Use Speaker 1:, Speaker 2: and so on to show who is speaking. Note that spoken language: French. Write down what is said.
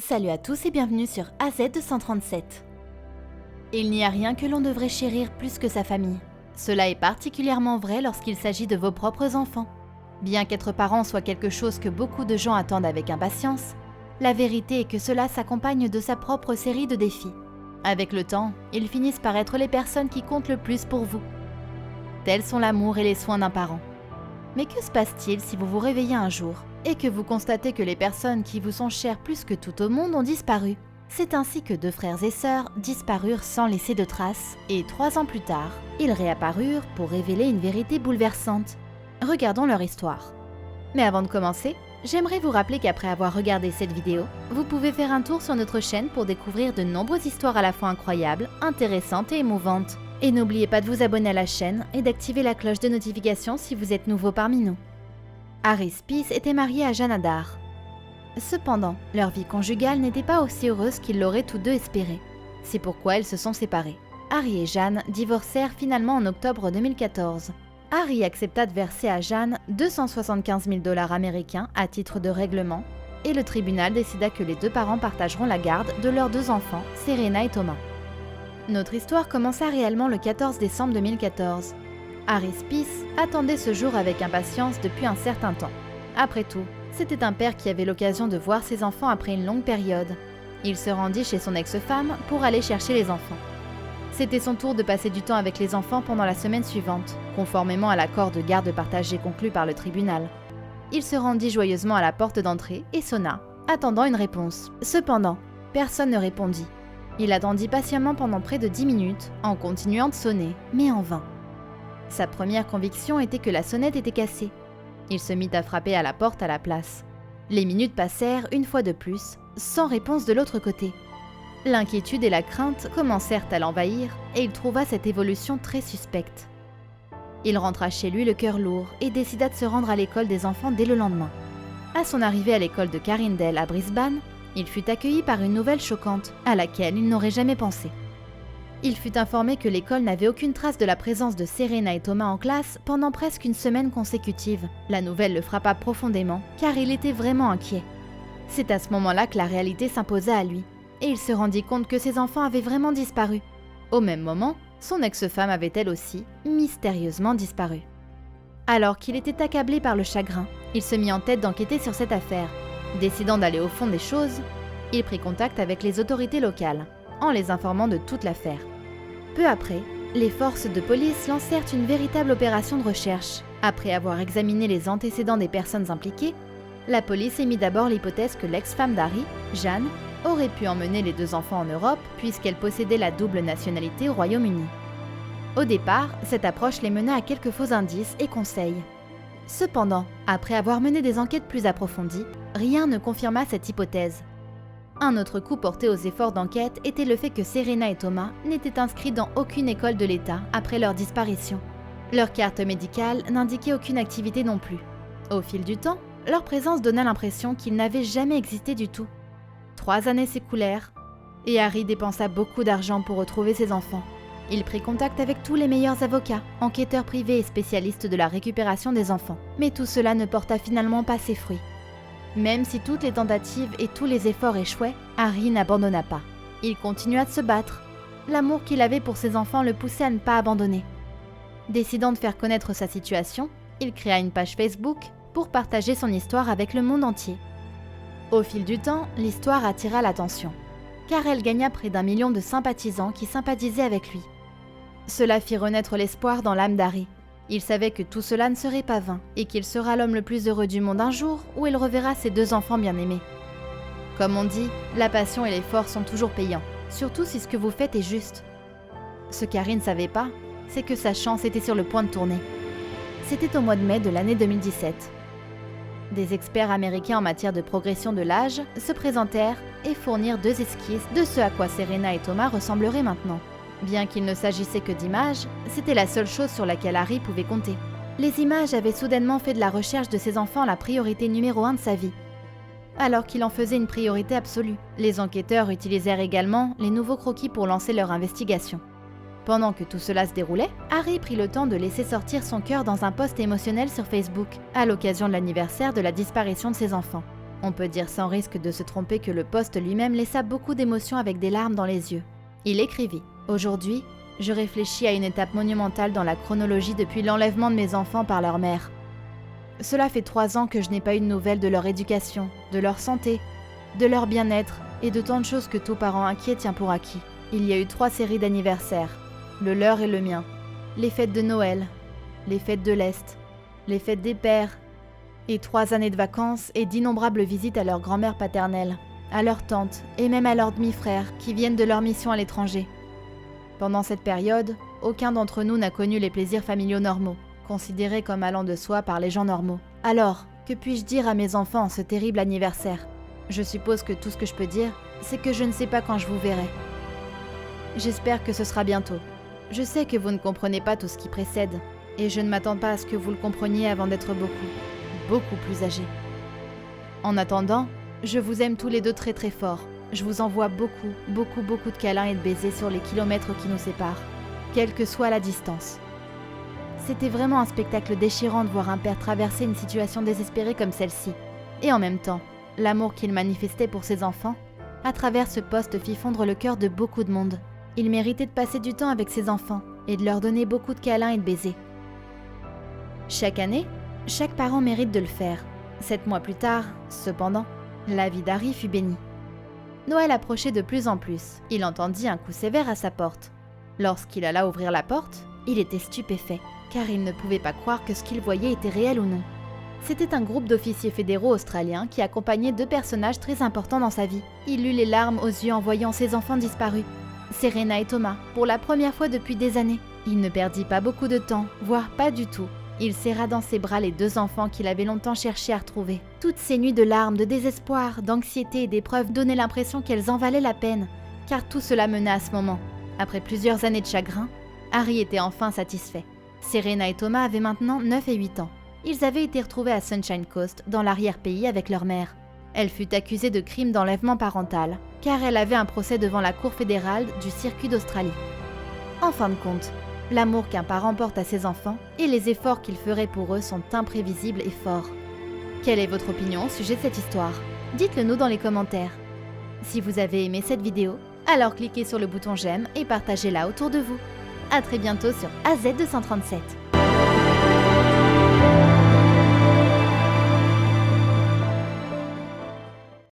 Speaker 1: Salut à tous et bienvenue sur AZ237. Il n'y a rien que l'on devrait chérir plus que sa famille. Cela est particulièrement vrai lorsqu'il s'agit de vos propres enfants. Bien qu'être parent soit quelque chose que beaucoup de gens attendent avec impatience, la vérité est que cela s'accompagne de sa propre série de défis. Avec le temps, ils finissent par être les personnes qui comptent le plus pour vous. Tels sont l'amour et les soins d'un parent. Mais que se passe-t-il si vous vous réveillez un jour et que vous constatez que les personnes qui vous sont chères plus que tout au monde ont disparu? C'est ainsi que deux frères et sœurs disparurent sans laisser de traces, et 3 ans plus tard, ils réapparurent pour révéler une vérité bouleversante. Regardons leur histoire. Mais avant de commencer, j'aimerais vous rappeler qu'après avoir regardé cette vidéo, vous pouvez faire un tour sur notre chaîne pour découvrir de nombreuses histoires à la fois incroyables, intéressantes et émouvantes. Et n'oubliez pas de vous abonner à la chaîne et d'activer la cloche de notification si vous êtes nouveau parmi nous. Harry Spies était marié à Jeanne Adar. Cependant, leur vie conjugale n'était pas aussi heureuse qu'ils l'auraient tous deux espéré. C'est pourquoi ils se sont séparés. Harry et Jeanne divorcèrent finalement en octobre 2014. Harry accepta de verser à Jeanne 275 000 $ américains à titre de règlement, et le tribunal décida que les deux parents partageront la garde de leurs 2 enfants, Serena et Thomas. Notre histoire commença réellement le 14 décembre 2014. Harry Spies attendait ce jour avec impatience depuis un certain temps. Après tout, c'était un père qui avait l'occasion de voir ses enfants après une longue période. Il se rendit chez son ex-femme pour aller chercher les enfants. C'était son tour de passer du temps avec les enfants pendant la semaine suivante, conformément à l'accord de garde partagé conclu par le tribunal. Il se rendit joyeusement à la porte d'entrée et sonna, attendant une réponse. Cependant, personne ne répondit. Il attendit patiemment pendant près de 10 minutes, en continuant de sonner, mais en vain. Sa première conviction était que la sonnette était cassée. Il se mit à frapper à la porte à la place. Les minutes passèrent une fois de plus, sans réponse de l'autre côté. L'inquiétude et la crainte commencèrent à l'envahir et il trouva cette évolution très suspecte. Il rentra chez lui le cœur lourd et décida de se rendre à l'école des enfants dès le lendemain. À son arrivée à l'école de Carindale à Brisbane, il fut accueilli par une nouvelle choquante à laquelle il n'aurait jamais pensé. Il fut informé que l'école n'avait aucune trace de la présence de Serena et Thomas en classe pendant presque une semaine consécutive. La nouvelle le frappa profondément car il était vraiment inquiet. C'est à ce moment-là que la réalité s'imposa à lui et il se rendit compte que ses enfants avaient vraiment disparu. Au même moment, son ex-femme avait elle aussi mystérieusement disparu. Alors qu'il était accablé par le chagrin, il se mit en tête d'enquêter sur cette affaire. Décidant d'aller au fond des choses, il prit contact avec les autorités locales, en les informant de toute l'affaire. Peu après, les forces de police lancèrent une véritable opération de recherche. Après avoir examiné les antécédents des personnes impliquées, la police émit d'abord l'hypothèse que l'ex-femme d'Harry, Jeanne, aurait pu emmener les 2 enfants en Europe puisqu'elle possédait la double nationalité au Royaume-Uni. Au départ, cette approche les mena à quelques faux indices et conseils. Cependant, après avoir mené des enquêtes plus approfondies, rien ne confirma cette hypothèse. Un autre coup porté aux efforts d'enquête était le fait que Serena et Thomas n'étaient inscrits dans aucune école de l'État après leur disparition. Leur carte médicale n'indiquait aucune activité non plus. Au fil du temps, leur présence donna l'impression qu'ils n'avaient jamais existé du tout. 3 années s'écoulèrent et Harry dépensa beaucoup d'argent pour retrouver ses enfants. Il prit contact avec tous les meilleurs avocats, enquêteurs privés et spécialistes de la récupération des enfants. Mais tout cela ne porta finalement pas ses fruits. Même si toutes les tentatives et tous les efforts échouaient, Harry n'abandonna pas. Il continua de se battre. L'amour qu'il avait pour ses enfants le poussait à ne pas abandonner. Décidant de faire connaître sa situation, il créa une page Facebook pour partager son histoire avec le monde entier. Au fil du temps, l'histoire attira l'attention, car elle gagna près d'1 million de sympathisants qui sympathisaient avec lui. Cela fit renaître l'espoir dans l'âme d'Harry. Il savait que tout cela ne serait pas vain et qu'il sera l'homme le plus heureux du monde un jour où il reverra ses 2 enfants bien-aimés. Comme on dit, la passion et l'effort sont toujours payants, surtout si ce que vous faites est juste. Ce qu'Harry ne savait pas, c'est que sa chance était sur le point de tourner. C'était au mois de mai de l'année 2017. Des experts américains en matière de progression de l'âge se présentèrent et fournirent 2 esquisses de ce à quoi Serena et Thomas ressembleraient maintenant. Bien qu'il ne s'agissait que d'images, c'était la seule chose sur laquelle Harry pouvait compter. Les images avaient soudainement fait de la recherche de ses enfants la priorité numéro 1 de sa vie. Alors qu'il en faisait une priorité absolue, les enquêteurs utilisèrent également les nouveaux croquis pour lancer leur investigation. Pendant que tout cela se déroulait, Harry prit le temps de laisser sortir son cœur dans un post émotionnel sur Facebook, à l'occasion de l'anniversaire de la disparition de ses enfants. On peut dire sans risque de se tromper que le post lui-même laissa beaucoup d'émotions avec des larmes dans les yeux. Il écrivit « Aujourd'hui, je réfléchis à une étape monumentale dans la chronologie depuis l'enlèvement de mes enfants par leur mère. Cela fait 3 ans que je n'ai pas eu de nouvelles de leur éducation, de leur santé, de leur bien-être et de tant de choses que tout parent inquiet tient pour acquis. Il y a eu 3 séries d'anniversaires, le leur et le mien, les fêtes de Noël, les fêtes de l'Est, les fêtes des pères, et 3 années de vacances et d'innombrables visites à leur grand-mère paternelle, à leur tante et même à leurs demi-frères qui viennent de leur mission à l'étranger. Pendant cette période, aucun d'entre nous n'a connu les plaisirs familiaux normaux, considérés comme allant de soi par les gens normaux. Alors, que puis-je dire à mes enfants en ce terrible anniversaire ? Je suppose que tout ce que je peux dire, c'est que je ne sais pas quand je vous verrai. J'espère que ce sera bientôt. Je sais que vous ne comprenez pas tout ce qui précède, et je ne m'attends pas à ce que vous le compreniez avant d'être beaucoup plus âgés. En attendant, je vous aime tous les deux très fort. Je vous envoie beaucoup de câlins et de baisers sur les kilomètres qui nous séparent, quelle que soit la distance. C'était vraiment un spectacle déchirant de voir un père traverser une situation désespérée comme celle-ci. Et en même temps, l'amour qu'il manifestait pour ses enfants, à travers ce poste fit fondre le cœur de beaucoup de monde. Il méritait de passer du temps avec ses enfants et de leur donner beaucoup de câlins et de baisers. Chaque année, chaque parent mérite de le faire. 7 mois plus tard, cependant, la vie d'Harry fut bénie. Noël approchait de plus en plus. Il entendit un coup sévère à sa porte. Lorsqu'il alla ouvrir la porte, il était stupéfait, car il ne pouvait pas croire que ce qu'il voyait était réel ou non. C'était un groupe d'officiers fédéraux australiens qui accompagnaient 2 personnages très importants dans sa vie. Il eut les larmes aux yeux en voyant ses enfants disparus. Serena et Thomas, pour la première fois depuis des années. Il ne perdit pas beaucoup de temps, voire pas du tout. Il serra dans ses bras les 2 enfants qu'il avait longtemps cherché à retrouver. Toutes ces nuits de larmes, de désespoir, d'anxiété et d'épreuves donnaient l'impression qu'elles en valaient la peine, car tout cela menait à ce moment. Après plusieurs années de chagrin, Harry était enfin satisfait. Serena et Thomas avaient maintenant 9 et 8 ans. Ils avaient été retrouvés à Sunshine Coast, dans l'arrière-pays avec leur mère. Elle fut accusée de crime d'enlèvement parental, car elle avait un procès devant la Cour fédérale du circuit d'Australie. En fin de compte, l'amour qu'un parent porte à ses enfants et les efforts qu'il ferait pour eux sont imprévisibles et forts. Quelle est votre opinion au sujet de cette histoire ? Dites-le nous dans les commentaires. Si vous avez aimé cette vidéo, alors cliquez sur le bouton j'aime et partagez-la autour de vous. À très bientôt sur AZ237.